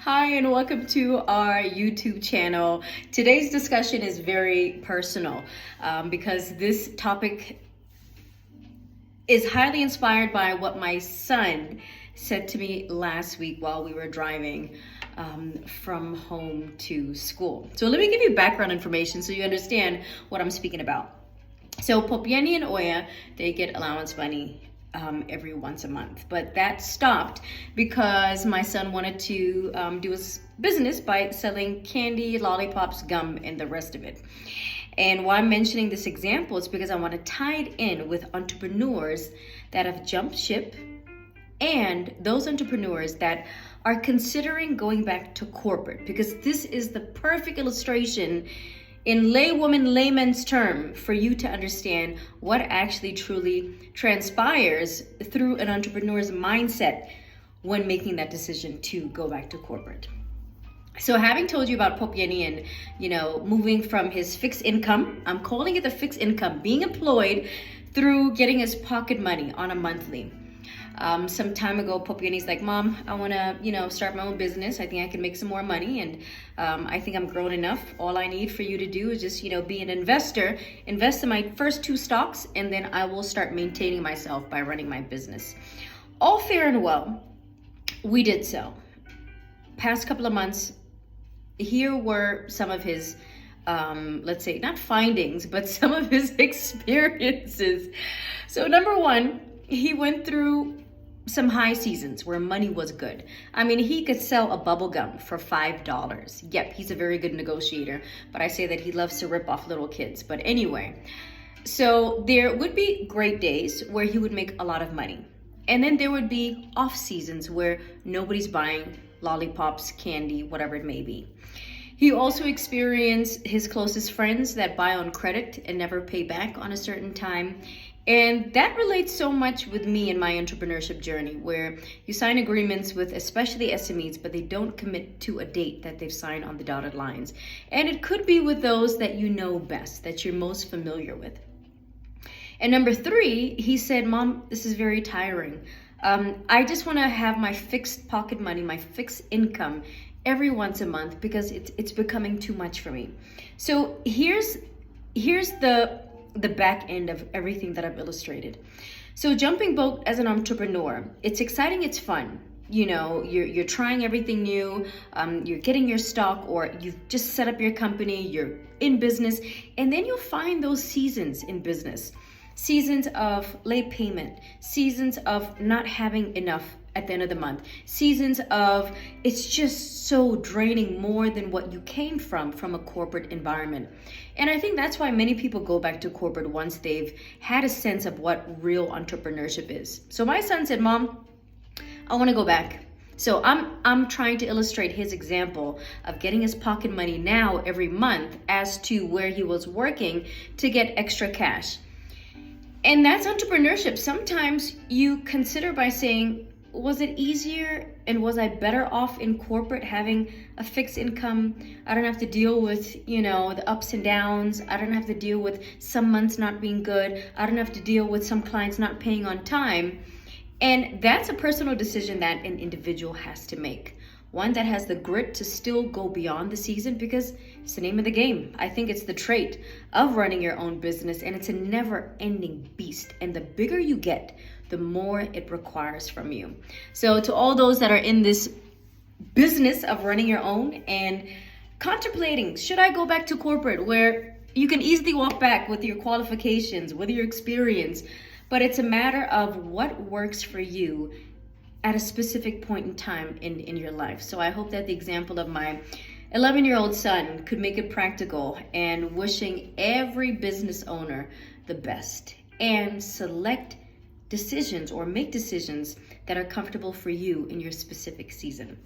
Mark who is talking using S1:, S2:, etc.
S1: Hi, and welcome to our YouTube channel. Today's discussion is very personal because this topic is highly inspired by what my son said to me last week while we were driving from home to school. So let me give you background information so you understand what I'm speaking about. So Popiani and Oya, they get allowance money every once a month, but that stopped because my son wanted to do his business by selling candy, lollipops, gum, and the rest of it. And why I'm mentioning this example is because I want to tie it in with entrepreneurs that have jumped ship and those entrepreneurs that are considering going back to corporate, because this is the perfect illustration in layman's term for you to understand what actually truly transpires through an entrepreneur's mindset when making that decision to go back to corporate. So having told you about Popiani and, moving from his fixed income, I'm calling it the fixed income, being employed through getting his pocket money on a monthly. Some time ago, Popiani's like, Mom, I want to, start my own business. I think I can make some more money. And I think I'm grown enough. All I need for you to do is just, be an investor, invest in my first 2 stocks, and then I will start maintaining myself by running my business. All fair and well, we did so. Past couple of months, here were some of his, let's say, not findings, but some of his experiences. So number one, he went through some high seasons where money was good. I mean, he could sell a bubble gum for $5. Yep, he's a very good negotiator, but I say that he loves to rip off little kids. But anyway, so there would be great days where he would make a lot of money. And then there would be off seasons where nobody's buying lollipops, candy, whatever it may be. He also experienced his closest friends that buy on credit and never pay back on a certain time. And that relates so much with me and my entrepreneurship journey, where you sign agreements with especially SMEs, but they don't commit to a date that they've signed on the dotted lines. And it could be with those that you know best, that you're most familiar with. And number 3, he said, Mom, this is very tiring. I just want to have my fixed pocket money, my fixed income every once a month because it's becoming too much for me. So here's the back end of everything that I've illustrated. So jumping boat as an entrepreneur, it's exciting, it's fun. You're trying everything new, you're getting your stock, or you've just set up your company, you're in business, and then you'll find those seasons in business. Seasons of late payment, seasons of not having enough at the end of the month, seasons of it's just so draining more than what you came from a corporate environment. And I think that's why many people go back to corporate once they've had a sense of what real entrepreneurship is. So my son said, Mom, I want to go back. So I'm trying to illustrate his example of getting his pocket money now every month as to where he was working to get extra cash. And that's entrepreneurship. Sometimes you consider by saying, was it easier and was I better off in corporate having a fixed income? I don't have to deal with, the ups and downs. I don't have to deal with some months not being good. I don't have to deal with some clients not paying on time. And that's a personal decision that an individual has to make. One that has the grit to still go beyond the season, because it's the name of the game. I think it's the trait of running your own business, and it's a never-ending beast. And the bigger you get, the more it requires from you. So to all those that are in this business of running your own and contemplating, should I go back to corporate, where you can easily walk back with your qualifications, with your experience, but it's a matter of what works for you at a specific point in time in your life. So I hope that the example of my 11-year-old son could make it practical, and wishing every business owner the best, and select decisions or make decisions that are comfortable for you in your specific season.